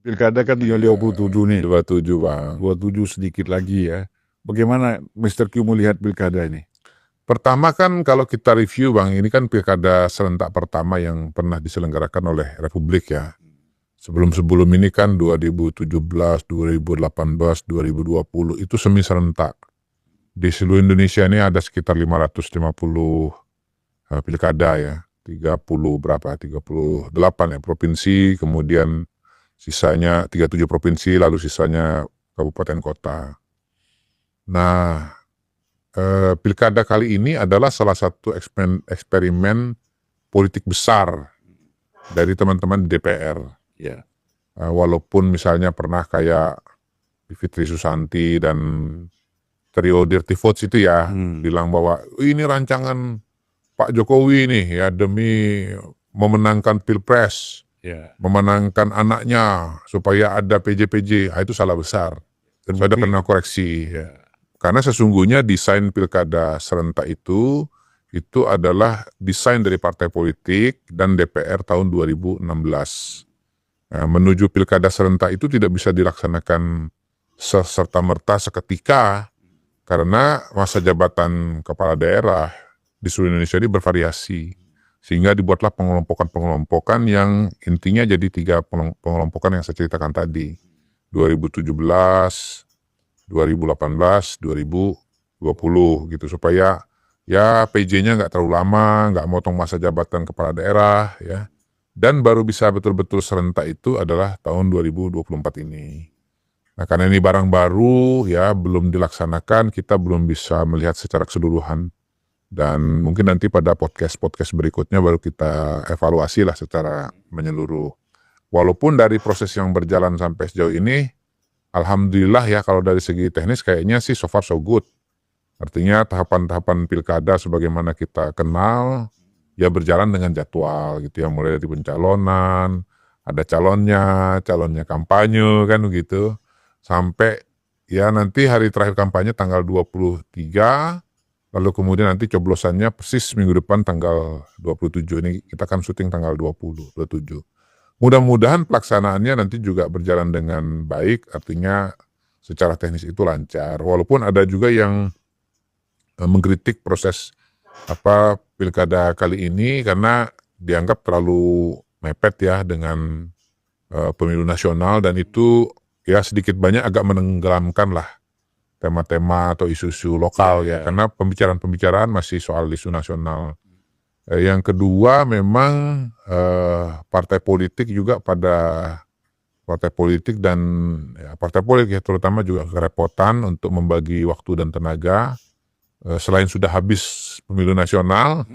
Pilkada kan tinggal 27 nih. 27 Bang. 27 sedikit lagi ya. Bagaimana Mr. Q melihat pilkada ini? Pertama kan kalau kita review Bang, ini kan pilkada serentak pertama yang pernah diselenggarakan oleh Republik ya. Sebelum-sebelum ini kan 2017, 2018, 2020 itu semi serentak. Di seluruh Indonesia ini ada sekitar 550 pilkada ya. 30 berapa? 38 ya provinsi, kemudian sisanya 37 provinsi, lalu sisanya kabupaten kota. Nah, pilkada kali ini adalah salah satu eksperimen politik besar dari teman-teman di DPR. Ya. Walaupun misalnya pernah kayak Fitri Susanti dan trio Dirty Votes itu ya bilang bahwa ini rancangan Pak Jokowi nih ya demi memenangkan Pilpres, memenangkan anaknya supaya ada PJ-PJ. Itu salah besar. Saya ada kena koreksi. Karena sesungguhnya desain pilkada serentak itu adalah desain dari partai politik dan DPR tahun 2016. Nah, menuju pilkada serentak itu tidak bisa dilaksanakan serta-merta seketika karena masa jabatan kepala daerah di seluruh Indonesia ini bervariasi. Sehingga dibuatlah pengelompokan-pengelompokan yang intinya jadi 3 pengelompokan yang saya ceritakan tadi. 2017, 2018, 2020 gitu supaya ya PJ-nya nggak terlalu lama, nggak motong masa jabatan kepala daerah ya. Dan baru bisa betul-betul serentak itu adalah tahun 2024 ini. Nah, karena ini barang baru ya belum dilaksanakan, kita belum bisa melihat secara keseluruhan. Dan mungkin nanti pada podcast berikutnya baru kita evaluasi lah secara menyeluruh. Walaupun dari proses yang berjalan sampai sejauh ini, alhamdulillah ya kalau dari segi teknis kayaknya sih so far so good. Artinya tahapan-tahapan pilkada sebagaimana kita kenal ya berjalan dengan jadwal gitu ya, mulai dari pencalonan, ada calonnya kampanye kan begitu, sampai ya nanti hari terakhir kampanye tanggal 23, lalu kemudian nanti coblosannya persis minggu depan tanggal 27, ini kita akan syuting tanggal 27. Mudah-mudahan pelaksanaannya nanti juga berjalan dengan baik, artinya secara teknis itu lancar. Walaupun ada juga yang mengkritik proses pilkada kali ini karena dianggap terlalu mepet ya dengan pemilu nasional, dan itu ya sedikit banyak agak menenggelamkan lah tema-tema atau isu-isu lokal ya, karena pembicaraan masih soal isu nasional. Yang kedua memang partai politik juga partai politik ya, terutama juga kerepotan untuk membagi waktu dan tenaga. Selain sudah habis pemilu nasional,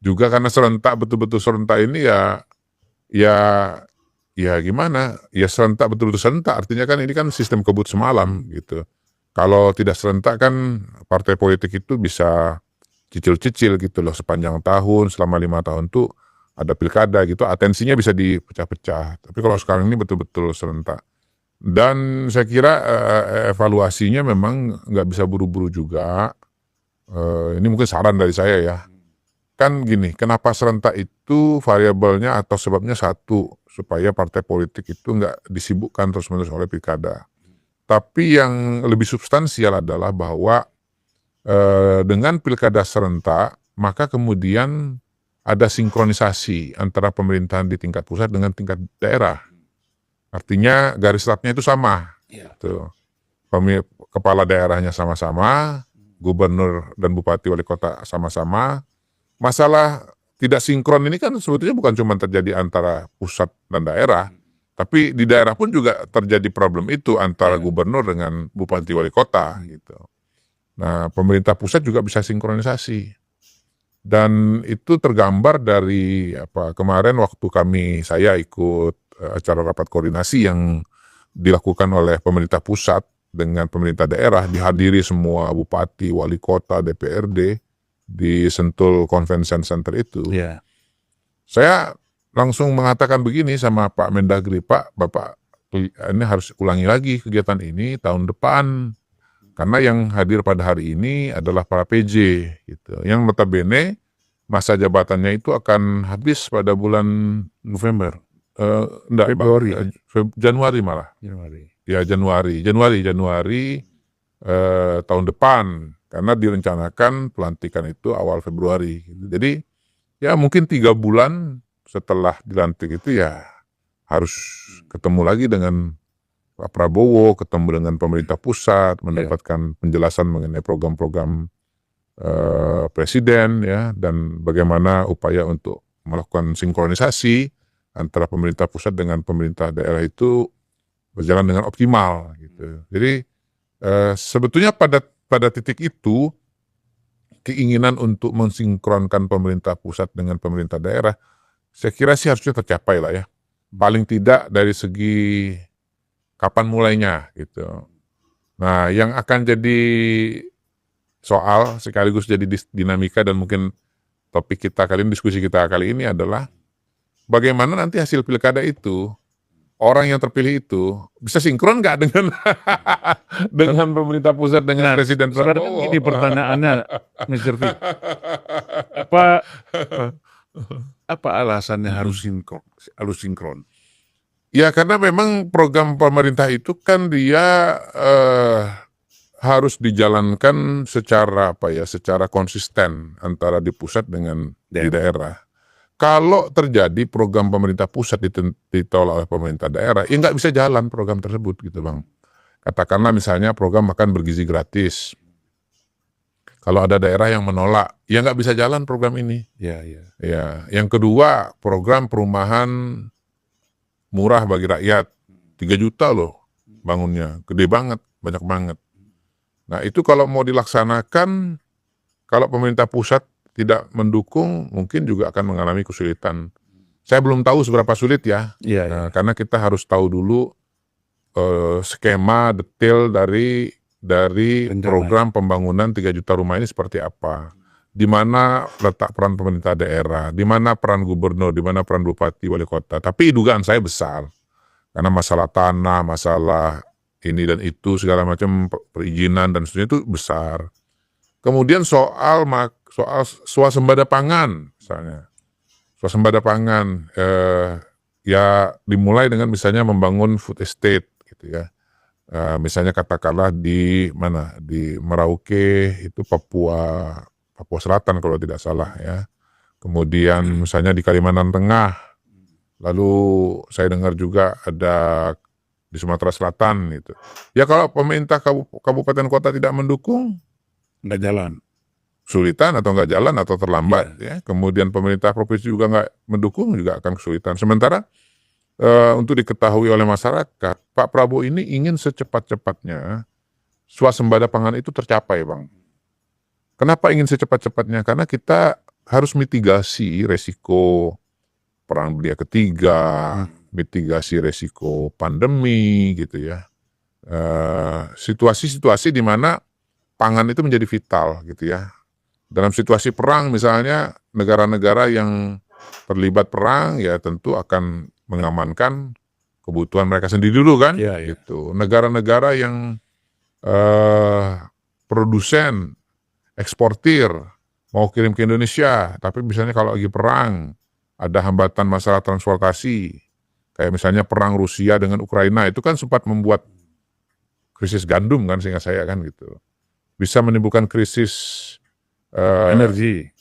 juga karena serentak betul-betul serentak ini ya gimana? Ya serentak betul-betul serentak, artinya kan ini kan sistem kebut semalam gitu. Kalau tidak serentak kan partai politik itu bisa cicil-cicil gitu loh sepanjang tahun, selama 5 tahun tuh ada pilkada gitu, atensinya bisa dipecah-pecah. Tapi kalau sekarang ini betul-betul serentak. Dan saya kira evaluasinya memang nggak bisa buru-buru juga. Ini mungkin saran dari saya ya. Kan gini, kenapa serentak itu variabelnya atau sebabnya satu, supaya partai politik itu nggak disibukkan terus-menerus oleh pilkada. Tapi yang lebih substansial adalah bahwa dengan pilkada serentak, maka kemudian ada sinkronisasi antara pemerintahan di tingkat pusat dengan tingkat daerah. Artinya garis ratnya itu sama. Gitu. Kepala daerahnya sama-sama, gubernur dan bupati wali kota sama-sama. Masalah tidak sinkron ini kan sebetulnya bukan cuma terjadi antara pusat dan daerah, tapi di daerah pun juga terjadi problem itu antara gubernur dengan bupati wali kota gitu. Nah, pemerintah pusat juga bisa sinkronisasi. Dan itu tergambar dari kemarin waktu saya ikut acara rapat koordinasi yang dilakukan oleh pemerintah pusat dengan pemerintah daerah, dihadiri semua bupati, wali kota, DPRD di Sentul Convention Center itu. Saya langsung mengatakan begini sama Pak Mendagri, Bapak ini harus ulangi lagi kegiatan ini tahun depan. Karena yang hadir pada hari ini adalah para PJ gitu. Yang notabene masa jabatannya itu akan habis pada bulan November. enggak, Februari. Januari malah. Januari. Ya Januari tahun depan, karena direncanakan pelantikan itu awal Februari. Jadi ya mungkin 3 bulan setelah dilantik itu ya harus ketemu lagi dengan Pak Prabowo, ketemu dengan pemerintah pusat, mendapatkan penjelasan mengenai program-program presiden ya, dan bagaimana upaya untuk melakukan sinkronisasi antara pemerintah pusat dengan pemerintah daerah itu berjalan dengan optimal gitu. Jadi sebetulnya pada titik itu keinginan untuk mensinkronkan pemerintah pusat dengan pemerintah daerah, saya kira sih harusnya tercapai lah ya. Paling tidak dari segi kapan mulainya gitu. Nah, yang akan jadi soal sekaligus jadi dinamika dan mungkin topik kita kali ini, diskusi kita kali ini adalah bagaimana nanti hasil pilkada itu, orang yang terpilih itu bisa sinkron nggak dengan dengan pemerintah pusat, dengan Presiden Prabowo? Ini pertanyaannya, Mr. Fit. Apa alasannya harus sinkron? Ya karena memang program pemerintah itu kan dia harus dijalankan secara secara konsisten antara di pusat dengan di daerah. Kalau terjadi program pemerintah pusat ditolak oleh pemerintah daerah, ya nggak bisa jalan program tersebut gitu Bang. Katakanlah misalnya program makan bergizi gratis. Kalau ada daerah yang menolak, ya nggak bisa jalan program ini. Ya. Yang kedua, program perumahan murah bagi rakyat, 3 juta loh bangunnya, gede banget, banyak banget. Nah itu kalau mau dilaksanakan, kalau pemerintah pusat tidak mendukung, mungkin juga akan mengalami kesulitan. Saya belum tahu seberapa sulit ya, karena kita harus tahu dulu skema detail dari program pembangunan 3 juta rumah ini seperti apa. Di mana letak peran pemerintah daerah, di mana peran gubernur, di mana peran bupati, wali kota. Tapi dugaan saya besar, karena masalah tanah, masalah ini dan itu, segala macam perizinan dan seterusnya itu besar. Kemudian soal swasembada pangan, misalnya. Swasembada pangan, ya dimulai dengan misalnya membangun food estate, gitu ya. Misalnya katakanlah di Merauke, itu Papua Selatan kalau tidak salah ya. Kemudian misalnya di Kalimantan Tengah, lalu saya dengar juga ada di Sumatera Selatan gitu. Ya kalau pemerintah kabupaten kota tidak mendukung, Nggak jalan. kesulitan atau nggak jalan atau terlambat ya. Kemudian pemerintah provinsi juga nggak mendukung, juga akan kesulitan. Sementara untuk diketahui oleh masyarakat, Pak Prabowo ini ingin secepat-cepatnya swasembada pangan itu tercapai, Bang. Kenapa ingin secepat-cepatnya? Karena kita harus mitigasi resiko perang dunia ketiga, mitigasi resiko pandemi gitu ya. Situasi-situasi di mana pangan itu menjadi vital gitu ya. Dalam situasi perang misalnya, negara-negara yang terlibat perang ya tentu akan mengamankan kebutuhan mereka sendiri dulu kan. Gitu. Negara-negara yang produsen, eksportir, mau kirim ke Indonesia, tapi misalnya kalau lagi perang, ada hambatan masalah transportasi, kayak misalnya perang Rusia dengan Ukraina, itu kan sempat membuat krisis gandum kan, sehingga saya kan gitu. Bisa menimbulkan krisis energi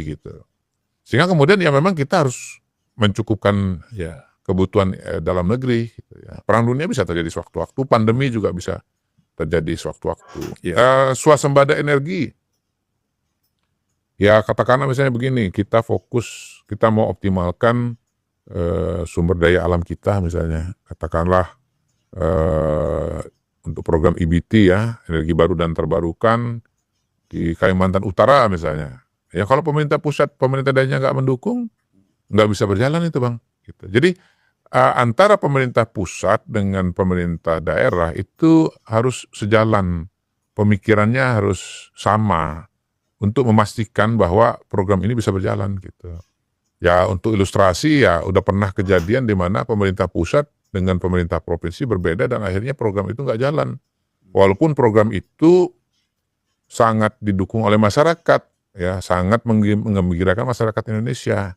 gitu. Sehingga kemudian ya memang kita harus mencukupkan kebutuhan dalam negeri. Gitu ya. Perang dunia bisa terjadi sewaktu-waktu, pandemi juga bisa terjadi sewaktu-waktu. Swasembada energi. Ya katakanlah misalnya begini, kita fokus, kita mau optimalkan sumber daya alam kita misalnya. Katakanlah untuk program EBT ya, energi baru dan terbarukan di Kalimantan Utara misalnya. Ya kalau pemerintah pusat, pemerintah daerahnya nggak mendukung, nggak bisa berjalan itu Bang. Gitu. Jadi antara pemerintah pusat dengan pemerintah daerah itu harus sejalan, pemikirannya harus sama untuk memastikan bahwa program ini bisa berjalan gitu. Ya untuk ilustrasi ya udah pernah kejadian di mana pemerintah pusat dengan pemerintah provinsi berbeda dan akhirnya program itu nggak jalan. Walaupun program itu sangat didukung oleh masyarakat, ya sangat menggembirakan masyarakat Indonesia.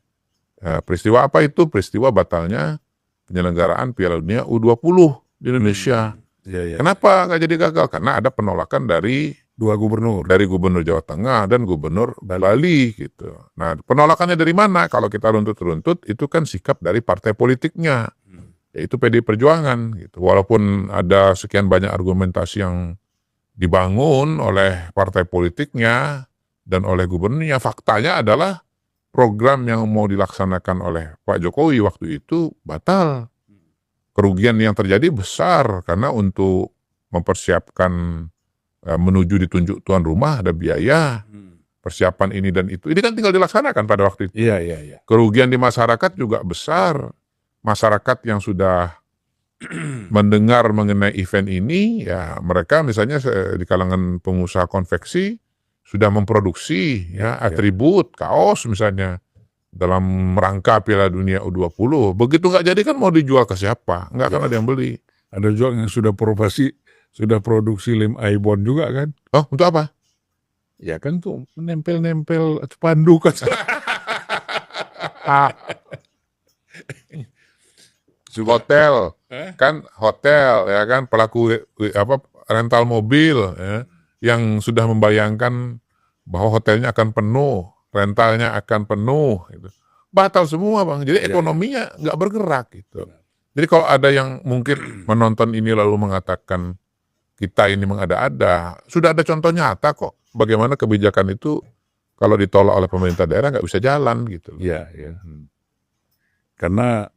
Peristiwa apa itu? Peristiwa batalnya penyelenggaraan Piala Dunia U20 di Indonesia. Iya, iya. Kenapa nggak jadi gagal? Karena ada penolakan dari Dua gubernur. Gubernur Jawa Tengah dan Gubernur Bali gitu. Nah, penolakannya dari mana? Kalau kita runtut-runtut, itu kan sikap dari partai politiknya, yaitu PDI Perjuangan gitu. Walaupun ada sekian banyak argumentasi yang dibangun oleh partai politiknya dan oleh gubernurnya, faktanya adalah program yang mau dilaksanakan oleh Pak Jokowi waktu itu batal. Kerugian yang terjadi besar karena untuk mempersiapkan menuju ditunjuk tuan rumah ada biaya, persiapan ini dan itu. Ini kan tinggal dilaksanakan pada waktu itu. Iya, iya, iya. Kerugian di masyarakat juga besar. Masyarakat yang sudah mendengar mengenai event ini, ya mereka misalnya di kalangan pengusaha konveksi sudah memproduksi ya atribut, kaos misalnya dalam rangka Piala Dunia U20. Begitu nggak jadi kan mau dijual ke siapa? Nggak akan ada yang beli. Ada juga yang sudah produksi lem Aibon juga kan? Oh, untuk apa? Ya kan tuh nempel-nempel spanduk kan. Hotel, kan hotel ya kan pelaku rental mobil ya, yang sudah membayangkan bahwa hotelnya akan penuh, rentalnya akan penuh, gitu. Batal semua bang. Jadi ekonominya nggak bergerak gitu. Jadi kalau ada yang mungkin menonton ini lalu mengatakan kita ini mengada-ada, sudah ada contoh nyata kok bagaimana kebijakan itu kalau ditolak oleh pemerintah daerah nggak bisa jalan gitu. Iya, iya. Karena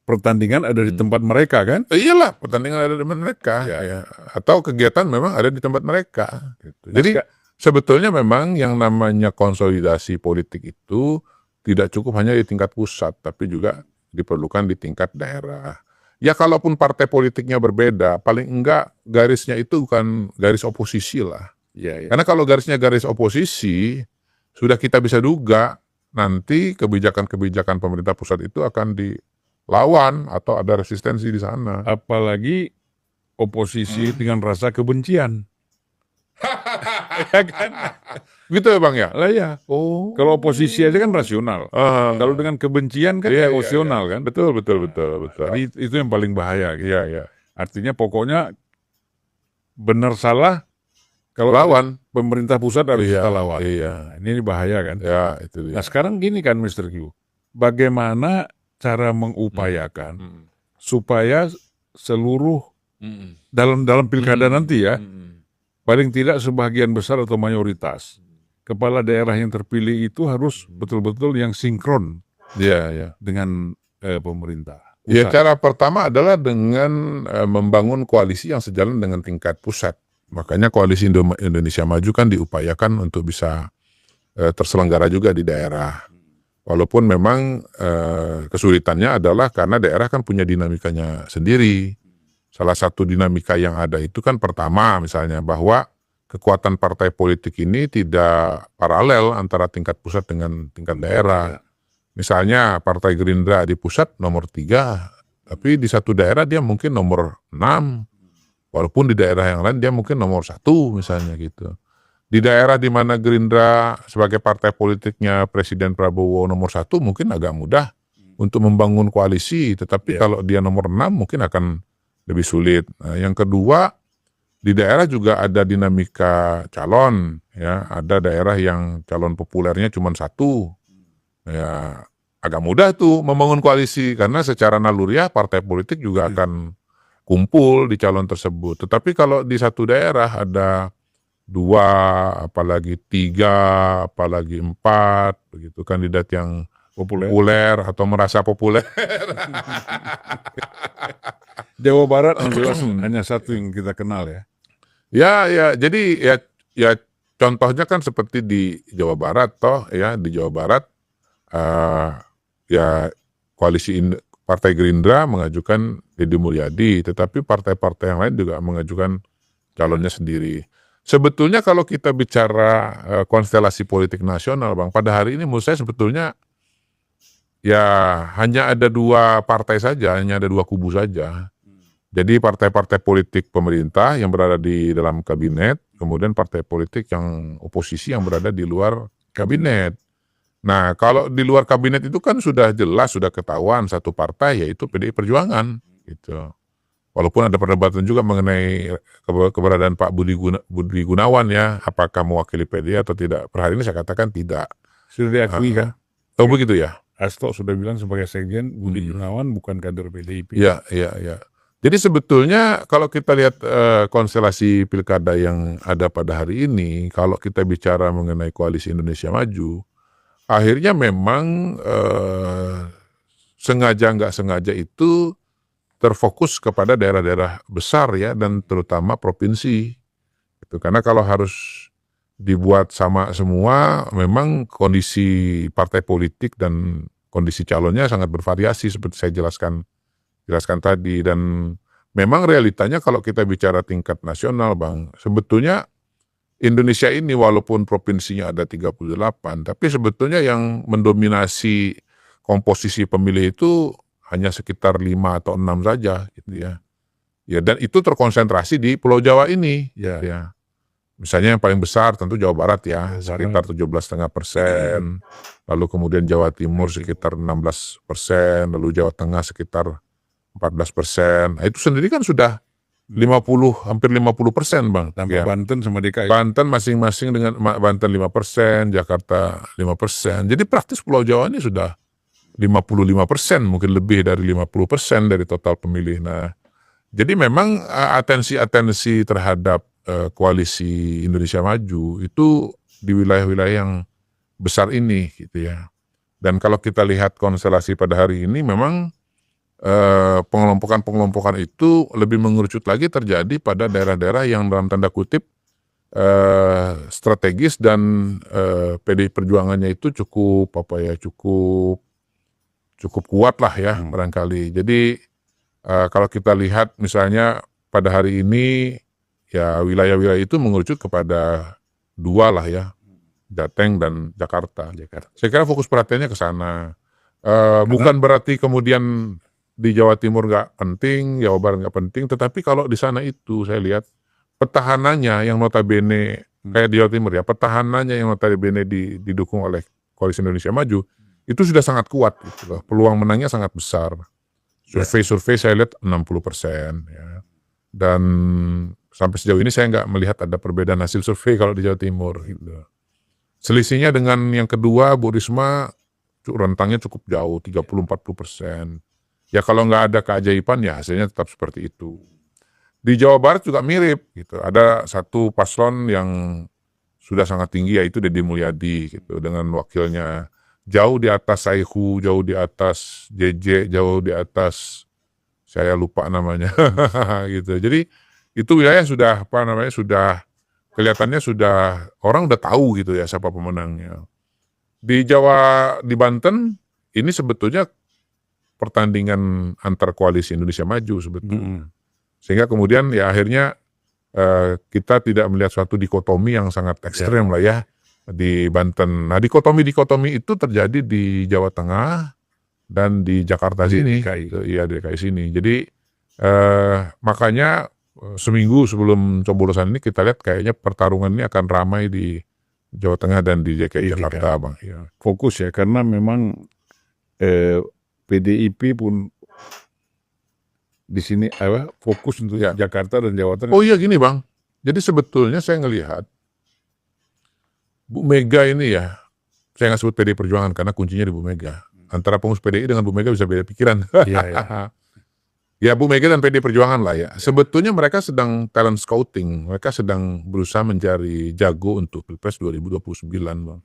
pertandingan ada di tempat mereka kan? Iyalah, pertandingan ada di tempat mereka. Ya. Atau kegiatan memang ada di tempat mereka. Gitu. Jadi sebetulnya memang yang namanya konsolidasi politik itu tidak cukup hanya di tingkat pusat, tapi juga diperlukan di tingkat daerah. Ya kalaupun partai politiknya berbeda, paling enggak garisnya itu bukan garis oposisi lah. Iya. Karena kalau garisnya garis oposisi, sudah kita bisa duga nanti kebijakan-kebijakan pemerintah pusat itu akan dilawan atau ada resistensi di sana. Apalagi oposisi dengan rasa kebencian. Ya kan? Gitu ya bang ya? Lah ya. Oh. Kalau oposisi aja kan rasional. Kalau dengan kebencian kan emosional kan. Betul. Jadi itu yang paling bahaya. Gitu. Iya. Artinya pokoknya benar salah kalau lawan pemerintah pusat harus kita lawan. Iya. Nah, ini bahaya kan. Ya itu dia. Nah sekarang gini kan Mr. Q, bagaimana cara mengupayakan supaya seluruh dalam pilkada nanti ya, paling tidak sebagian besar atau mayoritas kepala daerah yang terpilih itu harus betul-betul yang sinkron dengan pemerintah. Ya cara pertama adalah dengan membangun koalisi yang sejalan dengan tingkat pusat. Makanya koalisi Indonesia Maju kan diupayakan untuk bisa terselenggara juga di daerah. Walaupun memang kesulitannya adalah karena daerah kan punya dinamikanya sendiri. Salah satu dinamika yang ada itu kan pertama misalnya bahwa kekuatan partai politik ini tidak paralel antara tingkat pusat dengan tingkat daerah. Misalnya Partai Gerindra di pusat nomor 3, tapi di satu daerah dia mungkin nomor 6. Walaupun di daerah yang lain dia mungkin nomor 1 misalnya gitu. Di daerah di mana Gerindra sebagai partai politiknya Presiden Prabowo nomor 1 mungkin agak mudah untuk membangun koalisi. Tetapi kalau dia nomor 6 mungkin akan lebih sulit. Nah, yang kedua, di daerah juga ada dinamika calon. Ya, ada daerah yang calon populernya cuma 1. Ya, agak mudah tuh membangun koalisi karena secara naluriah partai politik juga akan kumpul di calon tersebut. Tetapi kalau di satu daerah ada 2, apalagi 3, apalagi 4, begitu kandidat yang populer atau merasa populer. Jawa Barat hanya satu yang kita kenal ya. Ya, jadi ya contohnya kan seperti di Jawa Barat di Jawa Barat ya koalisi Partai Gerindra mengajukan Deddy Mulyadi, tetapi partai-partai yang lain juga mengajukan calonnya sendiri. Sebetulnya kalau kita bicara konstelasi politik nasional, Bang, pada hari ini menurut saya sebetulnya ya hanya ada 2 partai saja, hanya ada 2 kubu saja. Jadi partai-partai politik pemerintah yang berada di dalam kabinet, kemudian partai politik yang oposisi yang berada di luar kabinet. Nah, kalau di luar kabinet itu kan sudah jelas, sudah ketahuan satu partai yaitu PDI Perjuangan gitu. Walaupun ada perdebatan juga mengenai keberadaan Pak Budi Gunawan ya, apakah mewakili PDI atau tidak. Per hari ini saya katakan tidak. Sudah diakui kan? Oh begitu ya? Hasto sudah bilang sebagai sekjen, Budi Gunawan bukan kader PDIP. Iya, iya, iya. Jadi sebetulnya kalau kita lihat konstelasi pilkada yang ada pada hari ini, kalau kita bicara mengenai koalisi Indonesia Maju, akhirnya memang sengaja nggak sengaja itu terfokus kepada daerah-daerah besar ya, dan terutama provinsi. Gitu. Karena kalau harus dibuat sama semua, memang kondisi partai politik dan kondisi calonnya sangat bervariasi seperti saya jelaskan tadi. Dan memang realitanya kalau kita bicara tingkat nasional, Bang, sebetulnya Indonesia ini walaupun provinsinya ada 38, tapi sebetulnya yang mendominasi komposisi pemilih itu hanya sekitar 5 atau 6 saja gitu ya. Ya, dan itu terkonsentrasi di Pulau Jawa ini. Ya. Misalnya yang paling besar tentu Jawa Barat ya, sekitar 17,5%. Lalu kemudian Jawa Timur sekitar 16%, lalu Jawa Tengah sekitar 14%. Nah, itu sendiri kan sudah hampir 50%, Bang. Tambah Ya. Banten sama DKI. Banten masing-masing dengan Banten 5%, Jakarta 5%. Jadi praktis Pulau Jawa ini sudah 55%, mungkin lebih dari 50% dari total pemilih. Nah, jadi memang atensi terhadap koalisi Indonesia Maju itu di wilayah-wilayah yang besar ini gitu ya. Dan kalau kita lihat konstelasi pada hari ini memang pengelompokan itu lebih mengerucut lagi terjadi pada daerah-daerah yang dalam tanda kutip strategis dan PDI Perjuangannya itu cukup kuat lah ya barangkali. Jadi kalau kita lihat misalnya pada hari ini ya wilayah-wilayah itu mengerucut kepada dua lah ya, Jateng dan Jakarta. Saya kira fokus perhatiannya ke sana. Bukan berarti kemudian di Jawa Timur nggak penting, Jawa Barat nggak penting, tetapi kalau di sana itu saya lihat petahananya yang notabene kayak di Jawa Timur ya, petahananya yang notabene didukung oleh Koalisi Indonesia Maju itu sudah sangat kuat gitu loh. Peluang menangnya sangat besar. Survei saya lihat 60% ya. Dan sampai sejauh ini saya nggak melihat ada perbedaan hasil survei kalau di Jawa Timur gitu. Selisihnya dengan yang kedua Bu Risma rentangnya cukup jauh, 30-40%. Ya kalau nggak ada keajaiban ya hasilnya tetap seperti itu. Di Jawa Barat juga mirip gitu. Ada satu paslon yang sudah sangat tinggi yaitu Deddy Mulyadi gitu, dengan wakilnya jauh di atas Saihu, jauh di atas JJ, jauh di atas saya lupa namanya gitu. Jadi itu wilayah sudah sudah kelihatannya sudah orang udah tahu gitu ya siapa pemenangnya. Di Banten ini sebetulnya pertandingan antar koalisi Indonesia Maju sebetulnya. Sehingga kemudian ya akhirnya kita tidak melihat suatu dikotomi yang sangat ekstrem lah ya di Banten. Nah dikotomi itu terjadi di Jawa Tengah dan di Jakarta sini. Iya di DKI sini. Jadi makanya seminggu sebelum coblosan ini kita lihat kayaknya pertarungan ini akan ramai di Jawa Tengah dan di DKI Jakarta, Bang. Ya. Fokus ya, karena memang PDIP pun di sini fokus untuk Jakarta dan Jawa Tengah. Oh iya gini, Bang. Jadi sebetulnya saya ngelihat Bu Mega ini ya, saya nggak sebut PDI Perjuangan karena kuncinya di Bu Mega. Antara pengurus PDI dengan Bu Mega bisa beda pikiran. Ya Bu Mega dan PDI Perjuangan lah ya. Sebetulnya mereka sedang talent scouting. Mereka sedang berusaha mencari jago untuk Pilpres 2029, Bang.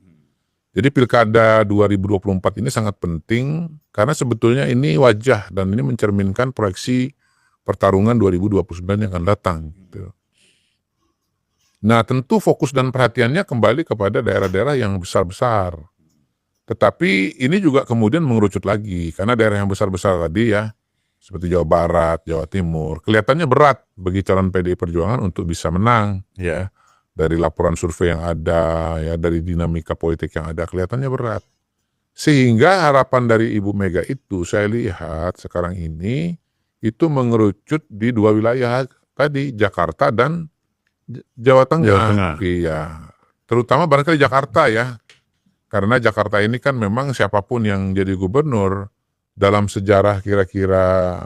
Jadi Pilkada 2024 ini sangat penting karena sebetulnya ini wajah dan ini mencerminkan proyeksi pertarungan 2029 yang akan datang. Gitu. Nah tentu fokus dan perhatiannya kembali kepada daerah-daerah yang besar-besar. Tetapi ini juga kemudian mengerucut lagi karena daerah yang besar-besar tadi ya, seperti Jawa Barat, Jawa Timur, kelihatannya berat bagi calon PDI Perjuangan untuk bisa menang. Ya, dari laporan survei yang ada, ya dari dinamika politik yang ada, kelihatannya berat. Sehingga harapan dari Ibu Mega itu saya lihat sekarang ini itu mengerucut di dua wilayah tadi, Jakarta dan Jawa Tengah. Iya, terutama barangkali Jakarta ya. Karena Jakarta ini kan memang siapapun yang jadi gubernur dalam sejarah kira-kira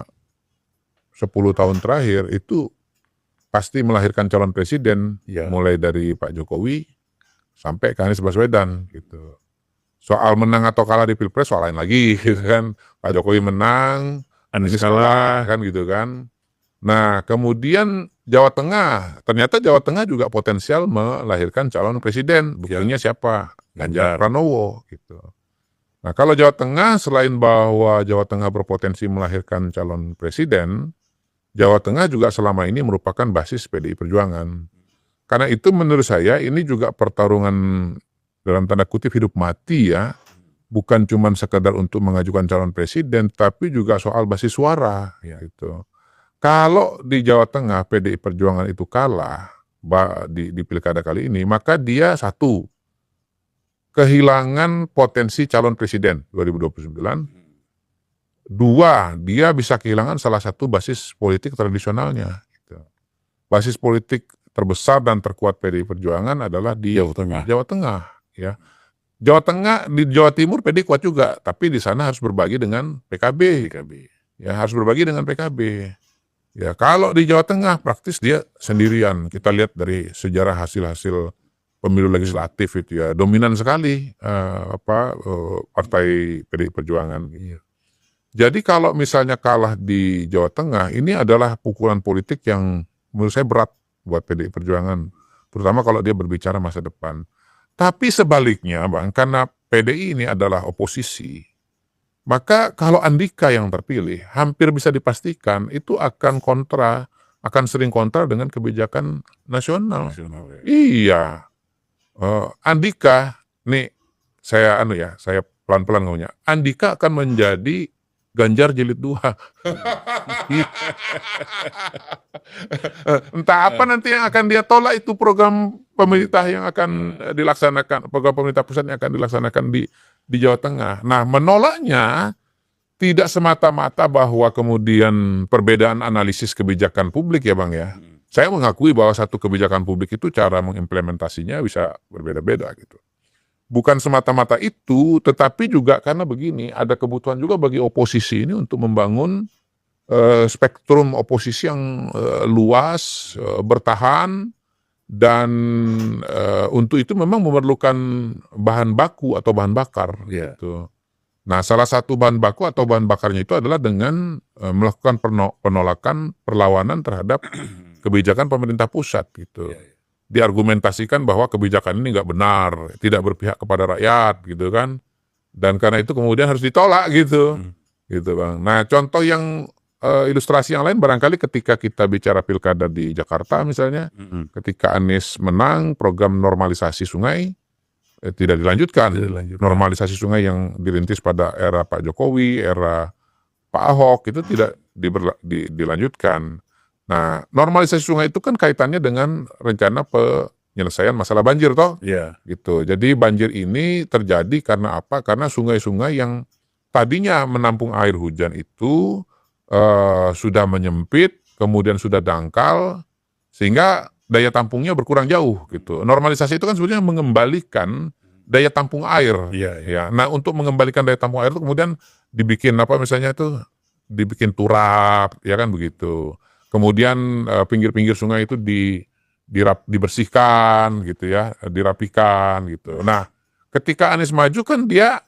10 tahun terakhir itu pasti melahirkan calon presiden, mulai dari Pak Jokowi sampai ke Anies Baswedan gitu. Soal menang atau kalah di Pilpres soal lain lagi gitu kan. Pak Jokowi menang, Anies kalah kan gitu kan. Nah, kemudian Jawa Tengah, ternyata Jawa Tengah juga potensial melahirkan calon presiden. Buktinya siapa? Ganjar Pranowo gitu. Nah, kalau Jawa Tengah, selain bahwa Jawa Tengah berpotensi melahirkan calon presiden, Jawa Tengah juga selama ini merupakan basis PDI Perjuangan. Karena itu menurut saya ini juga pertarungan dalam tanda kutip hidup mati ya. Bukan cuma sekedar untuk mengajukan calon presiden, tapi juga soal basis suara gitu. Kalau di Jawa Tengah PDI Perjuangan itu kalah di pilkada kali ini, maka dia satu, kehilangan potensi calon presiden 2029. Dua, dia bisa kehilangan salah satu basis politik tradisionalnya. Gitu. Basis politik terbesar dan terkuat PDI Perjuangan adalah di Jawa Tengah. Ya. Jawa Tengah, di Jawa Timur PDI kuat juga, tapi di sana harus berbagi dengan PKB. Ya, harus berbagi dengan PKB. Ya, kalau di Jawa Tengah praktis dia sendirian. Kita lihat dari sejarah hasil-hasil pemilu legislatif itu ya dominan sekali partai PDI Perjuangan. Jadi kalau misalnya kalah di Jawa Tengah, ini adalah pukulan politik yang menurut saya berat buat PDI Perjuangan, terutama kalau dia berbicara masa depan. Tapi sebaliknya, Bang, karena PDI ini adalah oposisi, maka kalau Andika yang terpilih, hampir bisa dipastikan itu akan sering kontra dengan kebijakan nasional. Iya. Andika, nih saya pelan-pelan ngomongnya. Andika akan menjadi Ganjar jilid 2. Entah apa nanti yang akan dia tolak, itu program pemerintah yang akan dilaksanakan, program pemerintah pusat yang akan dilaksanakan di Jawa Tengah. Nah, menolaknya tidak semata-mata bahwa kemudian perbedaan analisis kebijakan publik ya Bang ya. Saya mengakui bahwa satu kebijakan publik itu cara mengimplementasinya bisa berbeda-beda gitu. Bukan semata-mata itu, tetapi juga karena begini, ada kebutuhan juga bagi oposisi ini untuk membangun spektrum oposisi yang luas, bertahan, dan untuk itu memang memerlukan bahan baku atau bahan bakar. Gitu. Nah, salah satu bahan baku atau bahan bakarnya itu adalah dengan melakukan penolakan, perlawanan terhadap kebijakan pemerintah pusat gitu. Diargumentasikan bahwa kebijakan ini nggak benar, tidak berpihak kepada rakyat gitu kan, dan karena itu kemudian harus ditolak gitu, gitu Bang. Nah, contoh yang ilustrasi yang lain barangkali ketika kita bicara pilkada di Jakarta misalnya, ketika Anies menang, program normalisasi sungai tidak dilanjutkan. Normalisasi sungai yang dirintis pada era Pak Jokowi, era Pak Ahok itu tidak dilanjutkan. Nah, normalisasi sungai itu kan kaitannya dengan rencana penyelesaian masalah banjir toh. Gitu. Jadi banjir ini terjadi karena apa? Karena sungai-sungai yang tadinya menampung air hujan itu sudah menyempit, kemudian sudah dangkal, sehingga daya tampungnya berkurang jauh gitu. Normalisasi itu kan sebenarnya mengembalikan daya tampung air. Ya. Nah, untuk mengembalikan daya tampung air itu kemudian dibikin misalnya itu dibikin turap, ya kan begitu. Kemudian pinggir-pinggir sungai itu dibersihkan gitu ya, dirapikan gitu. Nah, ketika Anies maju kan dia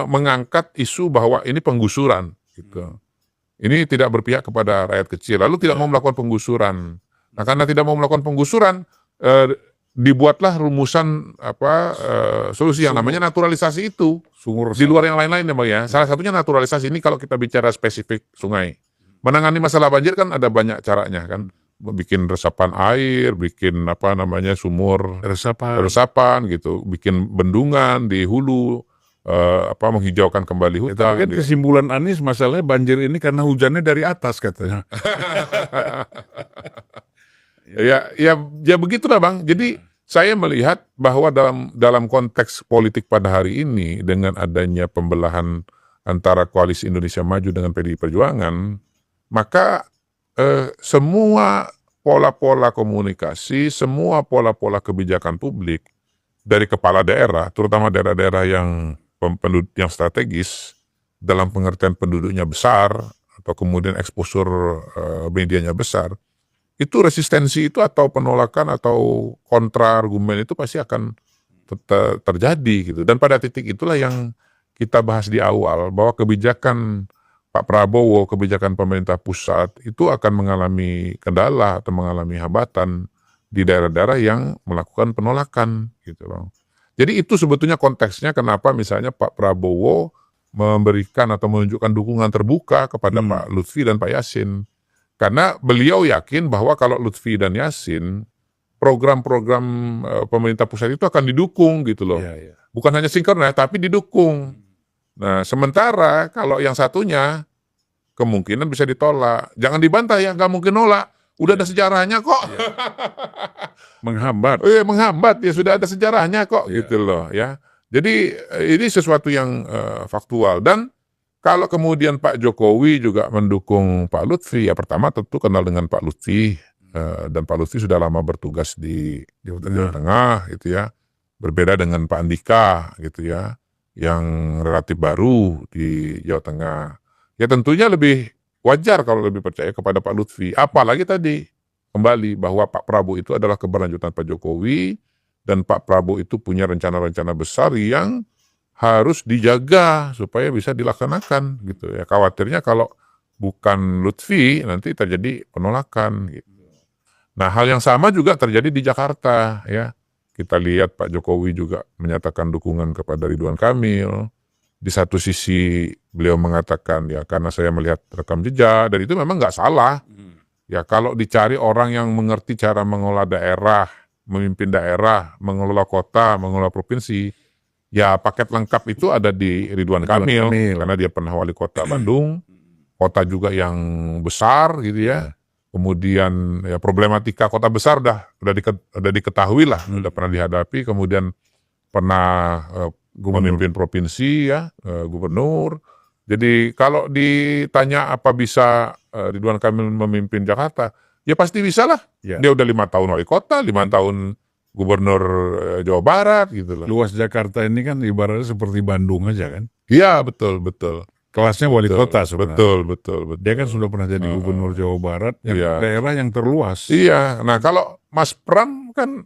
mengangkat isu bahwa ini penggusuran gitu. Ini tidak berpihak kepada rakyat kecil, lalu tidak mau melakukan penggusuran. Nah, karena tidak mau melakukan penggusuran, dibuatlah rumusan solusi yang namanya naturalisasi itu. Di luar yang lain-lain ya Bang ya. Salah satunya naturalisasi ini kalau kita bicara spesifik sungai. Menangani masalah banjir kan ada banyak caranya kan. Bikin resapan air, bikin sumur resapan gitu, bikin bendungan di hulu, menghijaukan kembali hutan. Tapi kesimpulan Anies masalahnya banjir ini karena hujannya dari atas katanya. ya begitulah Bang. Jadi saya melihat bahwa dalam konteks politik pada hari ini dengan adanya pembelahan antara Koalisi Indonesia Maju dengan PDI Perjuangan, maka semua pola-pola komunikasi, semua pola-pola kebijakan publik dari kepala daerah, terutama daerah-daerah yang penduduk yang strategis dalam pengertian penduduknya besar atau kemudian eksposur medianya besar, itu resistensi itu atau penolakan atau kontra argumen itu pasti akan terjadi gitu. Dan pada titik itulah yang kita bahas di awal, bahwa kebijakan Pak Prabowo, kebijakan pemerintah pusat itu akan mengalami kendala atau mengalami hambatan di daerah-daerah yang melakukan penolakan gitu loh. Jadi itu sebetulnya konteksnya kenapa misalnya Pak Prabowo memberikan atau menunjukkan dukungan terbuka kepada Pak Lutfi dan Pak Yasin. Karena beliau yakin bahwa kalau Lutfi dan Yasin, program-program pemerintah pusat itu akan didukung gitu loh. Bukan hanya sinkron tapi didukung. Nah, sementara kalau yang satunya kemungkinan bisa ditolak. Jangan dibantah ya, nggak mungkin nolak. Udah ada sejarahnya kok. Menghambat. Menghambat ya, sudah ada sejarahnya kok gitu loh ya. Jadi ini sesuatu yang faktual. Dan kalau kemudian Pak Jokowi juga mendukung Pak Lutfi, ya pertama tentu kenal dengan Pak Lutfi. Dan Pak Lutfi sudah lama bertugas di Jawa Tengah gitu ya. Berbeda dengan Pak Andika gitu ya, yang relatif baru di Jawa Tengah. Ya tentunya lebih wajar kalau lebih percaya kepada Pak Lutfi. Apalagi tadi kembali bahwa Pak Prabowo itu adalah keberlanjutan Pak Jokowi, dan Pak Prabowo itu punya rencana-rencana besar yang harus dijaga supaya bisa dilaksanakan gitu ya. Khawatirnya kalau bukan Lutfi nanti terjadi penolakan gitu. Nah, hal yang sama juga terjadi di Jakarta ya. Kita lihat Pak Jokowi juga menyatakan dukungan kepada Ridwan Kamil. Di satu sisi beliau mengatakan ya karena saya melihat rekam jejak, dan itu memang nggak salah. Ya kalau dicari orang yang mengerti cara mengelola daerah, memimpin daerah, mengelola kota, mengelola provinsi, ya paket lengkap itu ada di Ridwan Kamil. Karena dia pernah wali kota Bandung, kota juga yang besar gitu ya. Kemudian ya problematika kota besar udah diketahui lah, udah pernah dihadapi. Kemudian pernah memimpin provinsi ya, gubernur. Jadi kalau ditanya apa bisa Ridwan Kamil memimpin Jakarta, ya pasti bisa lah. Dia udah 5 tahun wali kota, 5 tahun gubernur Jawa Barat gitu loh. Luas Jakarta ini kan ibaratnya seperti Bandung aja kan. Iya betul. Kelasnya wali kota sebenarnya. Betul. Dia kan sudah pernah jadi gubernur Jawa Barat, yang daerah yang terluas. Iya, nah kalau Mas Pram kan,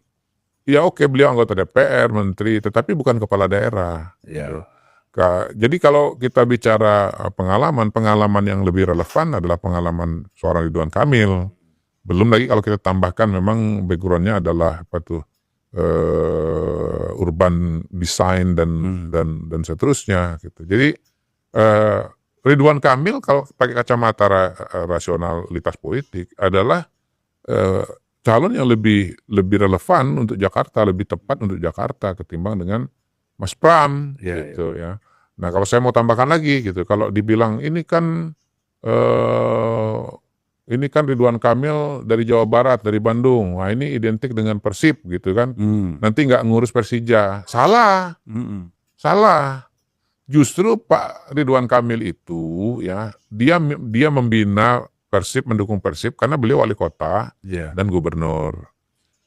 ya oke beliau anggota DPR, menteri, tetapi bukan kepala daerah. Gitu. Jadi kalau kita bicara pengalaman yang lebih relevan adalah pengalaman seorang Ridwan Kamil. Belum lagi kalau kita tambahkan memang backgroundnya adalah apa tuh, urban design dan seterusnya gitu. Jadi Ridwan Kamil kalau pakai kacamata rasionalitas politik adalah calon yang lebih relevan untuk Jakarta, lebih tepat untuk Jakarta ketimbang dengan Mas Pram gitu ya. Nah kalau saya mau tambahkan lagi gitu, kalau dibilang ini kan Ridwan Kamil dari Jawa Barat, dari Bandung, wah ini identik dengan Persib gitu kan, nanti nggak ngurus Persija, salah. Justru Pak Ridwan Kamil itu ya dia membina Persib, mendukung Persib karena beliau wali kota dan gubernur.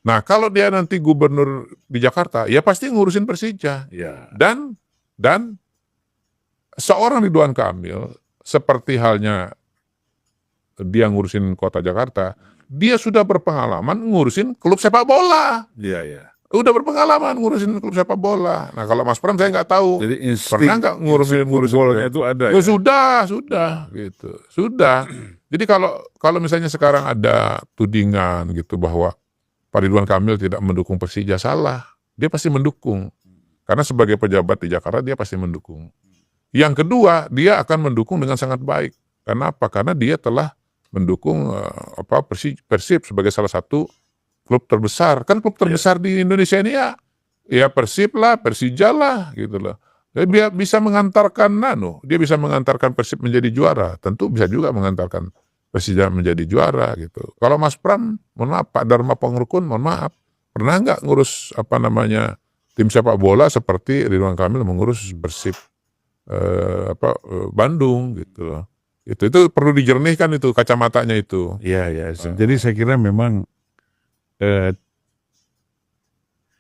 Nah kalau dia nanti gubernur di Jakarta, ya pasti ngurusin Persija. Dan seorang Ridwan Kamil seperti halnya dia ngurusin kota Jakarta, dia sudah berpengalaman ngurusin klub sepak bola. Udah berpengalaman ngurusin klub sepak bola. Nah kalau Mas Pram saya nggak tahu. Jadi pernah nggak ngurusin bolanya itu ada? Ya? Sudah gitu. Sudah. Jadi kalau misalnya sekarang ada tudingan gitu bahwa Pak Ridwan Kamil tidak mendukung Persija, salah. Dia pasti mendukung. Karena sebagai pejabat di Jakarta dia pasti mendukung. Yang kedua, dia akan mendukung dengan sangat baik. Kenapa? Karena dia telah mendukung Persib sebagai salah satu klub terbesar. Kan klub terbesar di Indonesia ini ya Persib lah, Persija lah gitu loh. Dia bisa mengantarkan dia bisa mengantarkan Persib menjadi juara. Tentu bisa juga mengantarkan Persija menjadi juara gitu. Kalau Mas Pram, mohon maaf, Pak Dharma Pangrukun, mohon maaf, pernah nggak ngurus tim sepak bola seperti Ridwan Kamil mengurus Persib Bandung gitu loh. Itu perlu dijernihkan itu kacamatanya itu. Iya. Jadi saya kira memang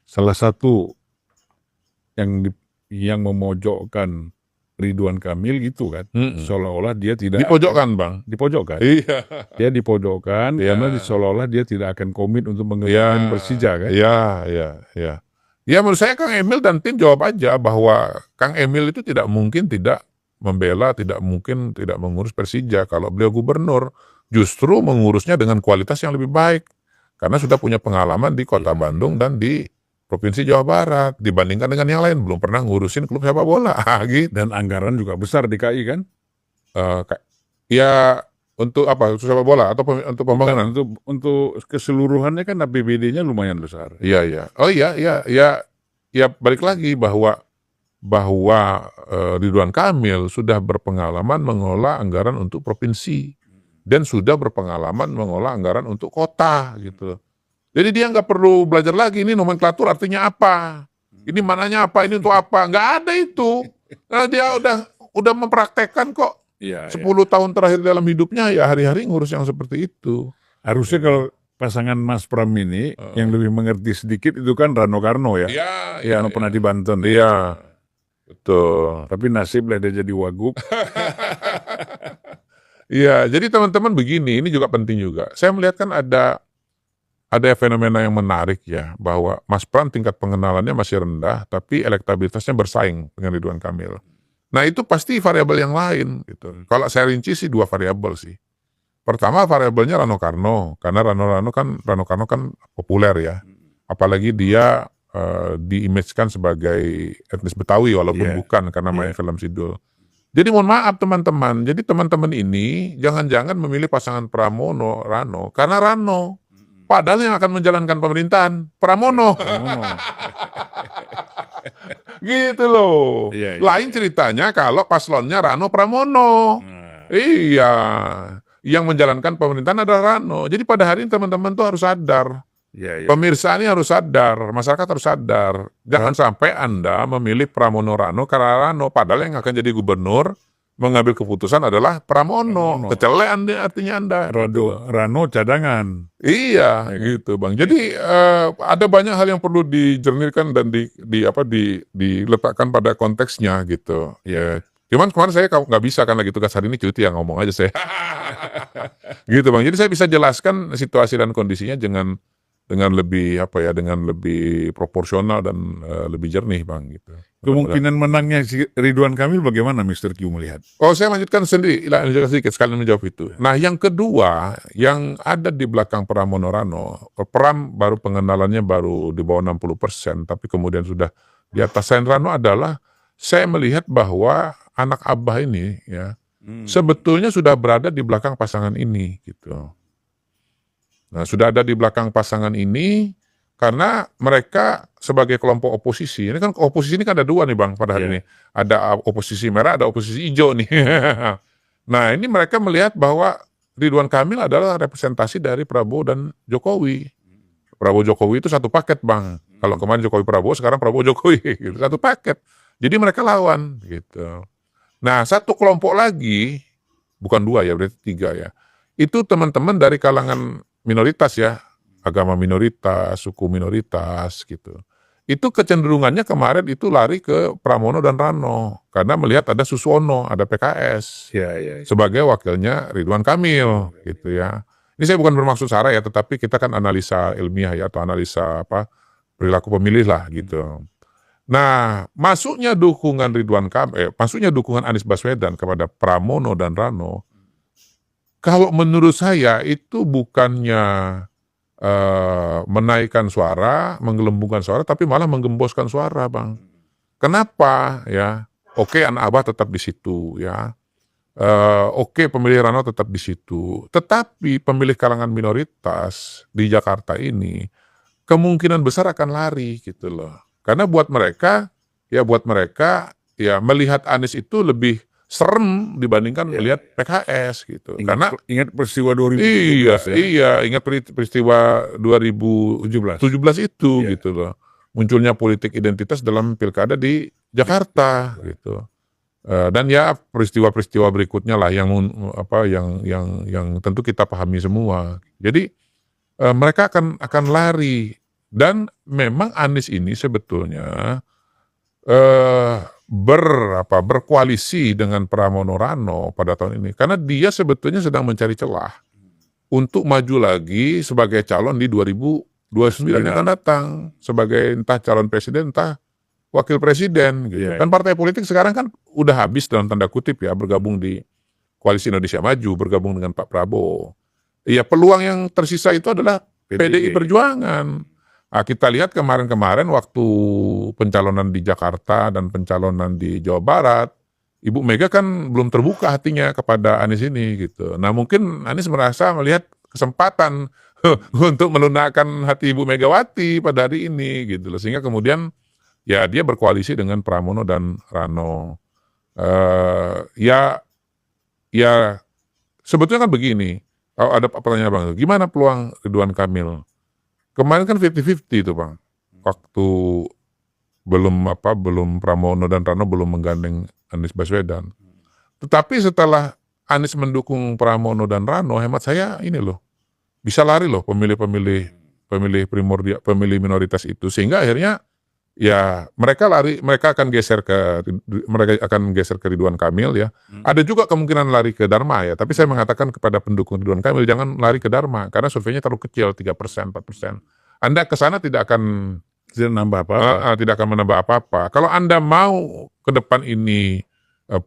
salah satu yang memojokkan Ridwan Kamil gitu kan, seolah-olah dia tidak dipojokkan Bang. dipojokkan. Iya. Dia dipojokkan karena seolah-olah dia tidak akan komit untuk mengembangkan Persija kan. Iya. Ya menurut saya Kang Emil dan tim jawab aja bahwa Kang Emil itu tidak mungkin tidak membela, tidak mungkin tidak mengurus Persija kalau beliau gubernur. Justru mengurusnya dengan kualitas yang lebih baik. Karena sudah punya pengalaman di Kota Bandung dan di Provinsi Jawa Barat. Dibandingkan dengan yang lain, belum pernah ngurusin klub sepak bola. Gitu. Dan anggaran juga besar di KI kan. Ya untuk apa? Untuk sepak bola atau untuk pembangunan? Untuk keseluruhannya kan APBD-nya lumayan besar. Iya. Oh iya. Ya balik lagi bahwa Ridwan Kamil sudah berpengalaman mengelola anggaran untuk provinsi dan sudah berpengalaman mengelola anggaran untuk kota gitu. Jadi dia nggak perlu belajar lagi ini nomenklatur artinya apa, ini mananya apa, ini untuk apa, nggak ada itu. Nah, dia udah mempraktekkan kok. 10 tahun terakhir dalam hidupnya ya hari-hari ngurus yang seperti itu. Harusnya kalau pasangan Mas Pram ini yang lebih mengerti sedikit itu kan Rano Karno ya. Iya. Pernah di Banten. Iya. Betul. Tapi nasib lah dia jadi wagub. Iya, jadi teman-teman begini, ini juga penting juga. Saya melihat kan ada fenomena yang menarik ya, bahwa Mas Pram tingkat pengenalannya masih rendah, tapi elektabilitasnya bersaing dengan Ridwan Kamil. Nah itu pasti variabel yang lain gitu. Kalau saya rinci sih 2 variabel sih. Pertama variabelnya Rano Karno, karena Rano Karno kan populer ya. Apalagi dia diimage-kan sebagai etnis Betawi walaupun bukan karena main film Sidul. Jadi mohon maaf teman-teman, jadi teman-teman ini jangan-jangan memilih pasangan Pramono, Rano, karena Rano. Padahal yang akan menjalankan pemerintahan, Pramono. Gitu loh. Lain ceritanya kalau paslonnya Rano Pramono. Iya. Yang menjalankan pemerintahan adalah Rano. Jadi pada hari ini teman-teman tuh harus sadar. Pemirsa ini harus sadar, masyarakat harus sadar. Jangan sampai Anda memilih Pramono Rano karena Rano, padahal yang akan jadi gubernur mengambil keputusan adalah Pramono. Kecelean artinya Anda. Rano cadangan. Iya, gitu Bang. Jadi ada banyak hal yang perlu dijernihkan dan diletakkan pada konteksnya gitu. Ya. Cuman kemarin saya nggak bisa kan lagi tugas hari ini cuti yang ngomong aja saya. Gitu Bang. Jadi saya bisa jelaskan situasi dan kondisinya dengan lebih dengan lebih proporsional dan lebih jernih Bang gitu. Kemungkinan menangnya si Ridwan Kamil bagaimana Mr. Q melihat? Oh saya lanjutkan sedikit sekalian menjawab itu. Nah yang kedua yang ada di belakang Pramono Rano, Pram baru pengenalannya baru di bawah 60%, tapi kemudian sudah di atas Rano adalah saya melihat bahwa anak Abah ini ya sebetulnya sudah berada di belakang pasangan ini gitu. Nah, sudah ada di belakang pasangan ini karena mereka sebagai kelompok oposisi. Ini kan oposisi ini kan ada 2 nih Bang pada hari ini. Ada oposisi merah, ada oposisi hijau nih. Nah, ini mereka melihat bahwa Ridwan Kamil adalah representasi dari Prabowo dan Jokowi. Prabowo Jokowi itu satu paket Bang. Kalau kemarin Jokowi Prabowo, sekarang Prabowo Jokowi gitu. Satu paket. Jadi mereka lawan gitu. Nah, satu kelompok lagi, bukan 2 ya, berarti 3 ya. Itu teman-teman dari kalangan minoritas ya, agama minoritas, suku minoritas gitu. Itu kecenderungannya kemarin itu lari ke Pramono dan Rano karena melihat ada Suswono, ada PKS sebagai wakilnya Ridwan Kamil gitu ya. Ini saya bukan bermaksud sara ya, tetapi kita kan analisa ilmiah ya atau analisa perilaku pemilih lah gitu. Nah, masuknya dukungan masuknya dukungan Anies Baswedan kepada Pramono dan Rano. Kalau menurut saya itu bukannya menaikkan suara, menggelembungkan suara, tapi malah menggemboskan suara, Bang. Kenapa? Ya, oke, anak Abah tetap di situ, ya. Oke, pemilih Rano tetap di situ. Tetapi pemilih kalangan minoritas di Jakarta ini kemungkinan besar akan lari, gitu loh. Karena buat mereka melihat Anies itu lebih serem dibandingkan melihat PKS gitu. Ingat peristiwa 2017 ingat peristiwa 2017 itu gitu loh. Munculnya politik identitas dalam pilkada di Jakarta gitu. Dan ya peristiwa-peristiwa berikutnya lah yang tentu kita pahami semua. Jadi mereka akan lari dan memang Anies ini sebetulnya berkoalisi dengan Pramono Rano pada tahun ini karena dia sebetulnya sedang mencari celah untuk maju lagi sebagai calon di 2029 yang akan datang sebagai entah calon presiden entah wakil presiden gitu. Kan partai politik sekarang kan udah habis dalam tanda kutip ya bergabung di Koalisi Indonesia Maju, bergabung dengan Pak Prabowo. Iya, peluang yang tersisa itu adalah PDI Perjuangan. Nah, kita lihat kemarin-kemarin waktu pencalonan di Jakarta dan pencalonan di Jawa Barat, Ibu Mega kan belum terbuka hatinya kepada Anies ini gitu. Nah, mungkin Anies merasa melihat kesempatan untuk melunakkan hati Ibu Megawati pada hari ini gitu loh. Sehingga kemudian ya dia berkoalisi dengan Pramono dan Rano. Ya sebetulnya kan begini. Kalau ada pertanyaan Bang, gimana peluang Ridwan Kamil? Kemarin kan 50-50 itu Bang. Waktu belum Pramono dan Rano belum menggandeng Anies Baswedan. Tetapi setelah Anies mendukung Pramono dan Rano, hemat saya ini loh, bisa lari loh pemilih minoritas itu, sehingga akhirnya ya mereka akan geser ke Ridwan Kamil ya. Ada juga kemungkinan lari ke Dharma ya, tapi saya mengatakan kepada pendukung Ridwan Kamil jangan lari ke Dharma karena surveinya terlalu kecil 3%, 4%. Anda ke sana tidak akan menambah apa-apa. Kalau Anda mau ke depan ini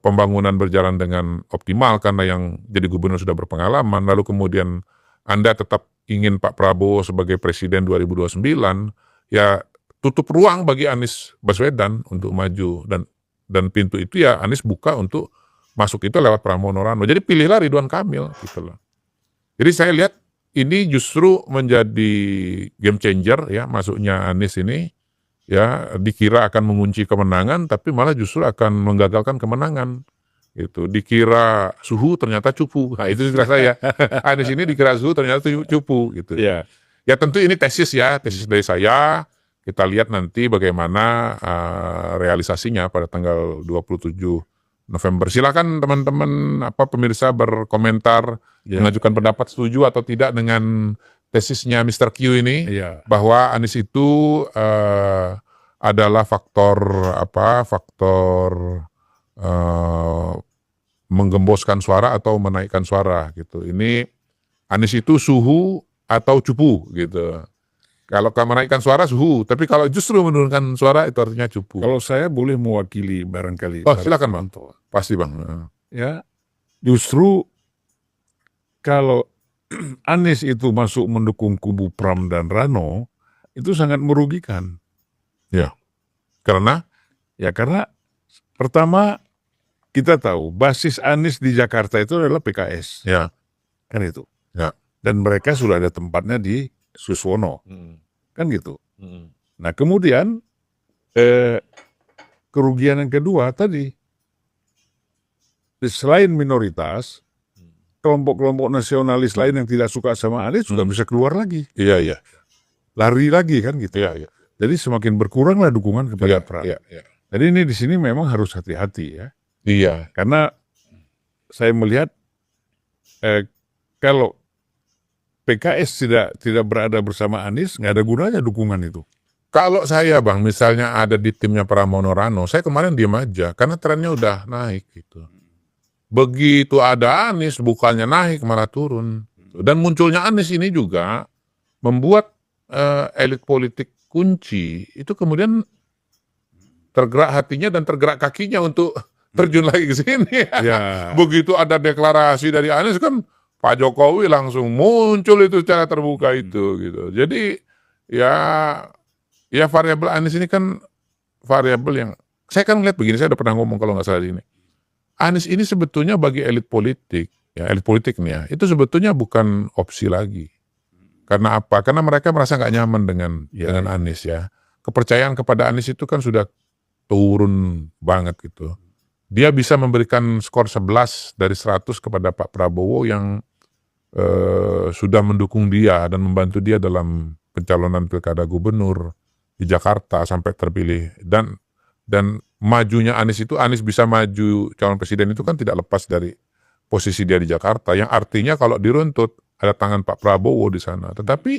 pembangunan berjalan dengan optimal karena yang jadi gubernur sudah berpengalaman, lalu kemudian Anda tetap ingin Pak Prabowo sebagai presiden 2029, ya tutup ruang bagi Anies Baswedan untuk maju, dan pintu itu ya Anies buka untuk masuk itu lewat Pramono Rano. Jadi pilihlah Ridwan Kamil gitu loh. Jadi saya lihat ini justru menjadi game changer ya, masuknya Anies ini ya, dikira akan mengunci kemenangan tapi malah justru akan menggagalkan kemenangan gitu. Dikira suhu ternyata cupu. Nah, itu istilah saya. Anies ini dikira suhu ternyata cupu gitu. Ya tentu ini tesis dari saya. Kita lihat nanti bagaimana realisasinya pada tanggal 27 November. Silakan teman-teman pemirsa berkomentar, mengajukan pendapat setuju atau tidak dengan tesisnya Mr. Q ini, bahwa Anies itu adalah faktor menggemboskan suara atau menaikkan suara gitu. Ini Anies itu suhu atau cupu gitu. Kalau menaikkan suara suhu, tapi kalau justru menurunkan suara itu artinya cupu. Kalau saya boleh mewakili barangkali. Oh, silakan Bang. Pasti Bang. Ya, justru kalau Anies itu masuk mendukung kubu Pram dan Rano, itu sangat merugikan. Ya, karena pertama kita tahu basis Anies di Jakarta itu adalah PKS. Ya, kan itu. Ya. Dan mereka sudah ada tempatnya di Suswono. Kan gitu. Nah kemudian kerugian yang kedua tadi, selain minoritas, kelompok-kelompok nasionalis lain yang tidak suka sama Anies juga bisa keluar lagi. Iya. Lari lagi kan gitu. Iya. Jadi semakin berkuranglah dukungan kepada Pram. Iya. Jadi ini di sini memang harus hati-hati ya. Iya. Karena saya melihat kalau PKS tidak berada bersama Anies, nggak ada gunanya dukungan itu. Kalau saya Bang, misalnya ada di timnya Pramono Rano, saya kemarin diam aja, karena trennya udah naik gitu. Begitu ada Anies, bukannya naik malah turun. Dan munculnya Anies ini juga membuat elit politik kunci, itu kemudian tergerak hatinya dan tergerak kakinya untuk terjun lagi ke sini. Ya. Begitu ada deklarasi dari Anies kan, Pak Jokowi langsung muncul itu secara terbuka itu gitu. Jadi ya variabel Anies ini kan variabel yang saya kan lihat begini, saya udah pernah ngomong kalau nggak salah ini. Anies ini sebetulnya bagi elit politik nih ya, itu sebetulnya bukan opsi lagi. Karena apa? Karena mereka merasa nggak nyaman dengan Anies ya. Kepercayaan kepada Anies itu kan sudah turun banget gitu. Dia bisa memberikan skor 11 dari 100 kepada Pak Prabowo yang sudah mendukung dia dan membantu dia dalam pencalonan pilkada gubernur di Jakarta sampai terpilih, dan majunya Anies bisa maju calon presiden itu kan tidak lepas dari posisi dia di Jakarta, yang artinya kalau diruntut ada tangan Pak Prabowo di sana. Tetapi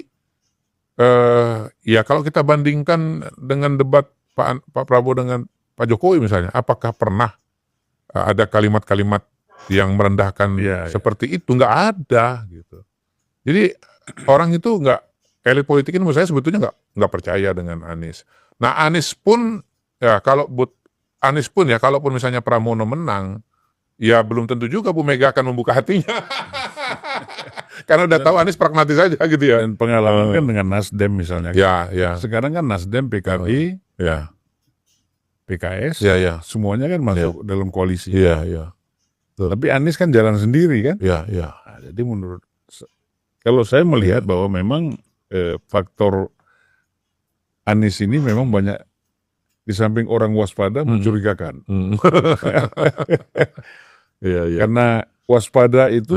ya kalau kita bandingkan dengan debat Pak Prabowo dengan Pak Jokowi misalnya, apakah pernah ada kalimat-kalimat yang merendahkan seperti itu? Nggak ada gitu. Jadi orang itu elit politik ini menurut saya sebetulnya nggak percaya dengan Anies. Nah Anies pun ya kalaupun misalnya Pramono menang, ya belum tentu juga Bu Mega akan membuka hatinya. Karena udah tahu Anies pragmatis aja gitu ya. Dan pengalaman kan dengan Nasdem misalnya. Ya. Sekarang kan Nasdem, PKB, PKS, semuanya kan masuk dalam koalisi. Iya. Tapi Anies kan jalan sendiri kan. Iya. Nah, jadi kalau saya melihat bahwa memang faktor Anies ini memang banyak, di samping orang waspada, mencurigakan. Karena waspada itu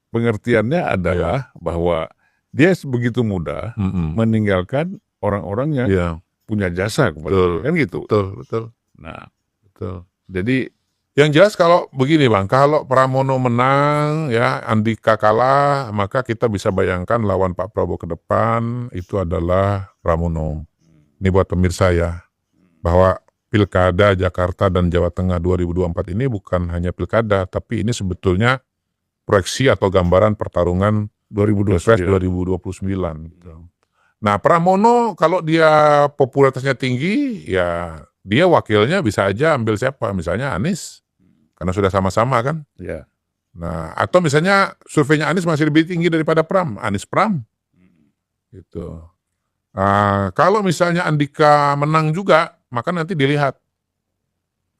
pengertiannya adalah bahwa dia begitu mudah meninggalkan orang-orang yang punya jasa kepada kan gitu. Betul. Nah, Betul. jadi yang jelas kalau begini Bang, kalau Pramono menang, ya Andika kalah, maka kita bisa bayangkan lawan Pak Prabowo ke depan itu adalah Pramono. Ini buat pemirsa ya, bahwa Pilkada Jakarta dan Jawa Tengah 2024 ini bukan hanya pilkada, tapi ini sebetulnya proyeksi atau gambaran pertarungan 2029. Gitu. Nah Pramono kalau dia popularitasnya tinggi, ya dia wakilnya bisa aja ambil siapa, misalnya Anies, karena sudah sama-sama kan. Nah atau misalnya surveinya Anies masih lebih tinggi daripada Anies Pram, gitu. Kalau misalnya Andika menang juga, maka nanti dilihat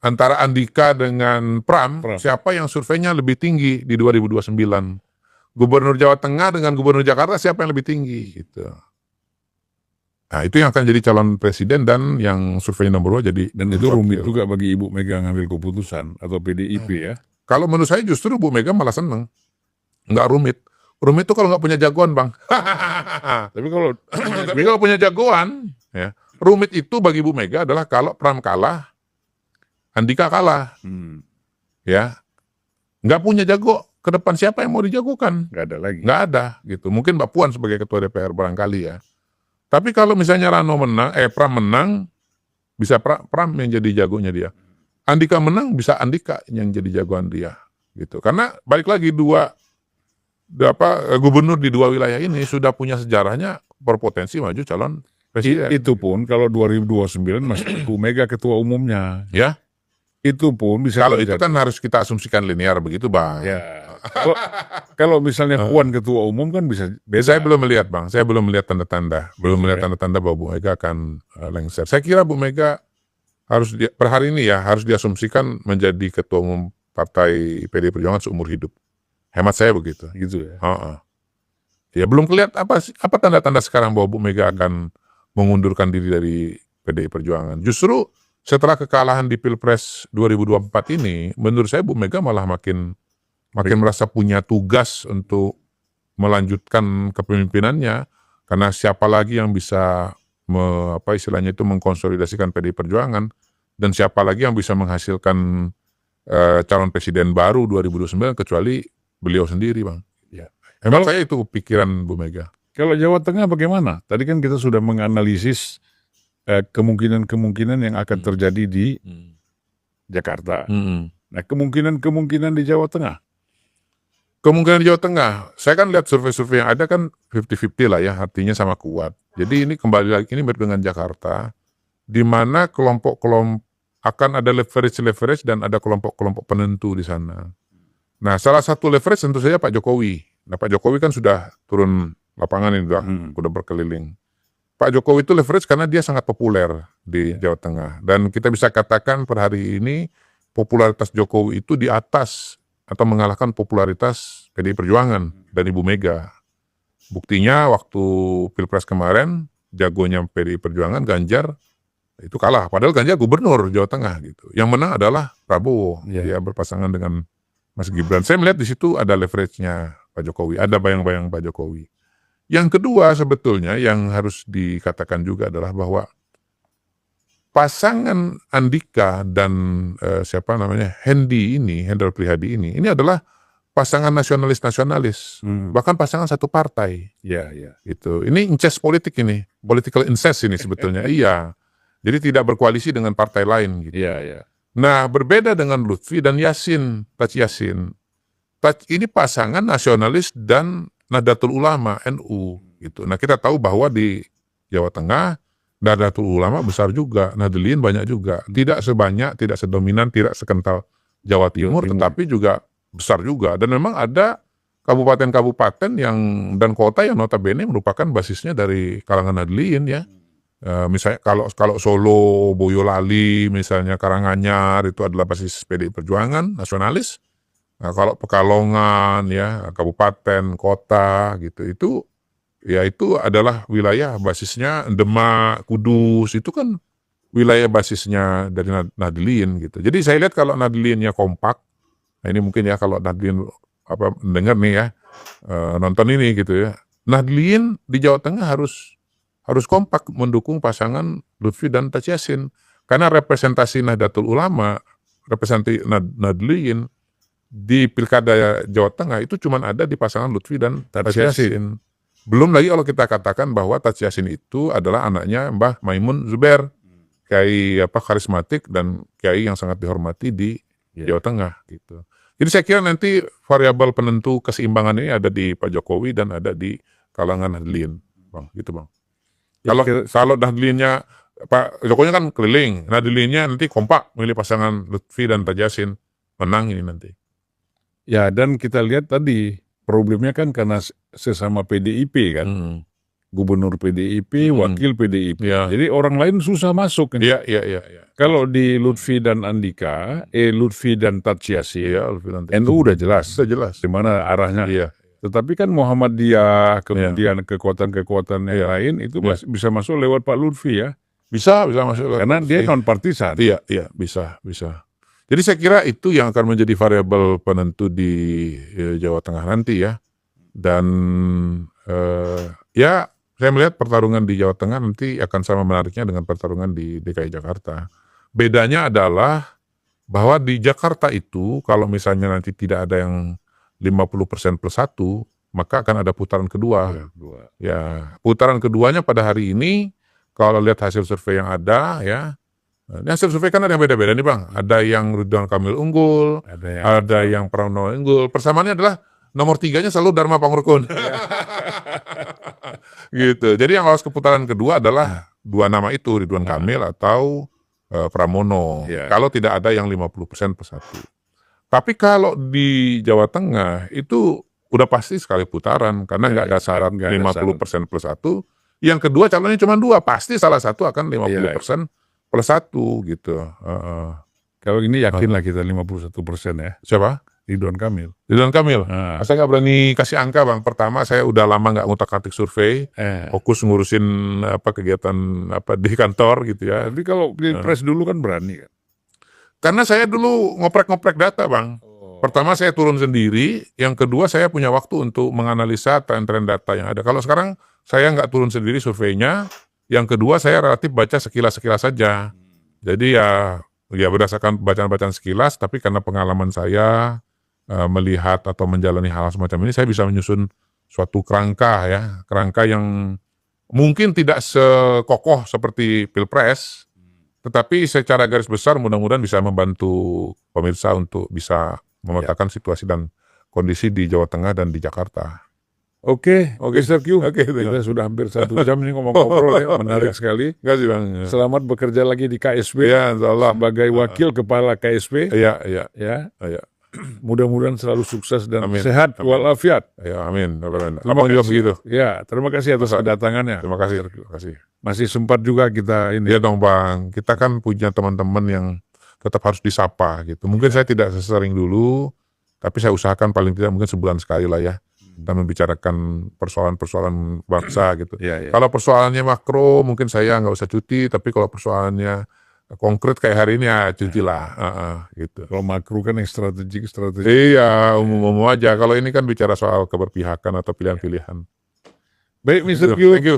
antara Andika dengan Pram. Siapa yang surveinya lebih tinggi di 2029. Gubernur Jawa Tengah dengan Gubernur Jakarta siapa yang lebih tinggi gitu. Nah itu yang akan jadi calon presiden dan yang surveinya nomor 2 jadi. Dan itu rumit juga bagi Ibu Mega ngambil keputusan atau PDIP ya. Kalau menurut saya justru Bu Mega malah seneng, nggak rumit. Rumit itu kalau nggak punya jagoan Bang. Tapi kalau punya jagoan, ya rumit itu bagi Bu Mega adalah kalau Pram kalah, Andika kalah, ya nggak punya jago ke depan, siapa yang mau dijagokan? Nggak ada lagi. Nggak ada gitu. Mungkin Mbak Puan sebagai ketua DPR barangkali ya. Tapi kalau misalnya Pram menang, bisa Pram yang jadi jagonya dia. Andika menang, bisa Andika yang jadi jagoan dia, gitu. Karena balik lagi gubernur di 2 wilayah ini sudah punya sejarahnya berpotensi maju calon presiden. Itu pun kalau 2029 masih Bu Mega ketua umumnya. Ya. Itu pun bisa. Kalau itu kan harus kita asumsikan linear begitu Bang. Ya. Kalau misalnya Puan ketua umum kan bisa beda. Saya belum melihat Bang, saya belum melihat tanda-tanda. Belum melihat tanda-tanda bahwa Bu Mega akan lengser. Saya kira Bu Mega per hari ini ya harus diasumsikan menjadi ketua umum partai PDI Perjuangan seumur hidup. Hemat saya begitu. Gitu ya. Ya belum kelihatan apa tanda-tanda sekarang bahwa Bu Mega akan mengundurkan diri dari PDI Perjuangan. Justru setelah kekalahan di Pilpres 2024 ini, menurut saya Bu Mega malah makin merasa punya tugas untuk melanjutkan kepemimpinannya, karena siapa lagi yang bisa istilahnya itu mengkonsolidasikan PDI Perjuangan, dan siapa lagi yang bisa menghasilkan calon presiden baru 2029 kecuali beliau sendiri Bang. Ya. Emang saya itu pikiran Bu Mega. Kalau Jawa Tengah bagaimana? Tadi kan kita sudah menganalisis kemungkinan-kemungkinan yang akan terjadi di Jakarta. Nah kemungkinan di Jawa Tengah. Kemungkinan di Jawa Tengah, saya kan lihat survei-survei yang ada kan 50-50 lah ya, artinya sama kuat. Jadi ini kembali lagi, ini mirip dengan Jakarta, di mana kelompok-kelompok akan ada leverage dan ada kelompok-kelompok penentu di sana. Nah salah satu leverage tentu saja Pak Jokowi. Nah Pak Jokowi kan sudah turun lapangan ini, udah berkeliling. Pak Jokowi itu leverage karena dia sangat populer di Jawa Tengah. Dan kita bisa katakan per hari ini popularitas Jokowi itu di atas atau mengalahkan popularitas PDI Perjuangan dan Ibu Mega. Buktinya waktu Pilpres kemarin, jagonya PDI Perjuangan, Ganjar, itu kalah. Padahal Ganjar gubernur Jawa Tengah gitu. Yang menang adalah Prabowo. Dia berpasangan dengan Mas Gibran. Saya melihat di situ ada leverage-nya Pak Jokowi, ada bayang-bayang Pak Jokowi. Yang kedua sebetulnya yang harus dikatakan juga adalah bahwa pasangan Andika dan Hendra Prihadi ini adalah pasangan nasionalis, bahkan pasangan satu partai. Ya. Gitu. Ini incest politik ini, political incest ini sebetulnya. Iya. Jadi tidak berkoalisi dengan partai lain gitu. Iya, iya. Nah, berbeda dengan Lutfi dan Yasin, Taj Yasin. Ini pasangan nasionalis dan Nahdlatul Ulama, NU gitu. Nah, kita tahu bahwa di Jawa Tengah Nahdlatul Ulama besar juga, Nahdliyin banyak juga. Tidak sebanyak, tidak sedominan, tidak sekental Jawa Timur, tetapi juga besar juga. Dan memang ada kabupaten-kabupaten dan kota yang notabene merupakan basisnya dari kalangan Nahdliyin ya. Misalnya kalau Solo, Boyolali, misalnya Karanganyar itu adalah basis PDI Perjuangan nasionalis. Nah, kalau Pekalongan ya, kabupaten, kota gitu, itu adalah wilayah basisnya Demak, Kudus, itu kan wilayah basisnya dari Nahdliyin gitu. Jadi saya lihat kalau Nahdliyinnya kompak, nah ini mungkin ya kalau Nahdliyin dengar nih ya, nonton ini gitu ya. Nahdliyin di Jawa Tengah harus kompak mendukung pasangan Lutfi dan Taj Yasin. Karena representasi Nahdlatul Ulama, representasi Nahdliyin di Pilkada Jawa Tengah itu cuma ada di pasangan Lutfi dan Taj Yasin. Belum lagi kalau kita katakan bahwa Taj Yasin itu adalah anaknya Mbah Maimun Zubair, kiai karismatik dan kiai yang sangat dihormati di Jawa Tengah gitu. Jadi saya kira nanti variabel penentu keseimbangan ini ada di Pak Jokowi dan ada di kalangan Nahdliyin, Bang. Gitu, Bang. Kalau Nahdliyinnya Pak Jokowi kan keliling, Nahdliyinnya nanti kompak milih pasangan Lutfi dan Taj Yasin, menang ini nanti. Ya, dan kita lihat tadi problemnya kan karena sesama PDIP kan. Gubernur PDIP, wakil PDIP. Ya. Jadi orang lain susah masuk. Iya. Kalau di Lutfi dan Andika, Lutfi dan Taj Yasin, NU udah jelas. Di mana arahnya. Iya. Tetapi kan Muhammadiyah, kemudian kekuatan-kekuatan yang lain itu bisa masuk lewat Pak Lutfi ya. Bisa masuk. Karena dia non-partisan. Iya, bisa. Jadi saya kira itu yang akan menjadi variabel penentu di Jawa Tengah nanti ya. Dan ya saya melihat pertarungan di Jawa Tengah nanti akan sama menariknya dengan pertarungan di DKI Jakarta. Bedanya adalah bahwa di Jakarta itu kalau misalnya nanti tidak ada yang 50% plus 1, maka akan ada putaran kedua. Ya, putaran keduanya pada hari ini kalau lihat hasil survei yang ada ya. Ini hasil survei kan ada yang beda-beda nih Bang. Ada yang Ridwan Kamil unggul, ada yang Pranowo unggul. Persamaannya adalah nomor 3-nya selalu Dharma Pangrukun. Gitu. Jadi yang lolos ke putaran kedua adalah dua nama itu, Ridwan Kamil atau Pramono. Kalau tidak ada yang 50% plus 1. Tapi kalau di Jawa Tengah itu udah pasti sekali putaran karena nggak ada syarat 50% plus 1. Yang kedua calonnya cuma 2, pasti salah satu akan 50% plus 1 gitu. Kalau ini yakinlah kita 51% ya. Siapa? Ridwan Kamil. Saya nggak berani kasih angka Bang. Pertama saya udah lama nggak ngutak-atik survei, fokus ngurusin kegiatan di kantor gitu ya. Tapi kalau Pilpres dulu kan berani kan. Karena saya dulu ngoprek-ngoprek data Bang. Pertama saya turun sendiri, yang kedua saya punya waktu untuk menganalisa tren-tren data yang ada. Kalau sekarang saya nggak turun sendiri surveinya, yang kedua saya relatif baca sekilas-sekilas saja. Jadi ya berdasarkan bacaan-bacaan sekilas, tapi karena pengalaman saya melihat atau menjalani hal semacam ini, saya bisa menyusun suatu kerangka yang mungkin tidak sekokoh seperti Pilpres, tetapi secara garis besar mudah-mudahan bisa membantu pemirsa untuk bisa memetakan situasi dan kondisi di Jawa Tengah dan di Jakarta. Oke, Mr. Q. Kita sudah hampir 1 jam nih ngomong-ngobrol ya, menarik sekali. Terima kasih Bang. Selamat bekerja lagi di KSP. Ya, insyaallah. Sebagai wakil kepala KSP. Iya. Mudah-mudahan selalu sukses dan sehat walafiat. Ya, amin. Abang juga begitu. Ya, terima kasih atas kedatangannya. Terima kasih. Masih sempat juga kita ini. Iya dong Bang. Kita kan punya teman-teman yang tetap harus disapa gitu. Mungkin saya tidak sesering dulu, tapi saya usahakan paling tidak mungkin sebulan sekali lah ya. Kita membicarakan persoalan-persoalan bangsa gitu. Kalau persoalannya makro mungkin saya nggak usah cuti, tapi kalau persoalannya konkret kayak hari ini ya cuti lah. Gitu. Kalau makro kan yang strategik. Iya, umum-umum aja. Kalau ini kan bicara soal keberpihakan atau pilihan-pilihan. Baik, Mr. Q. Thank you.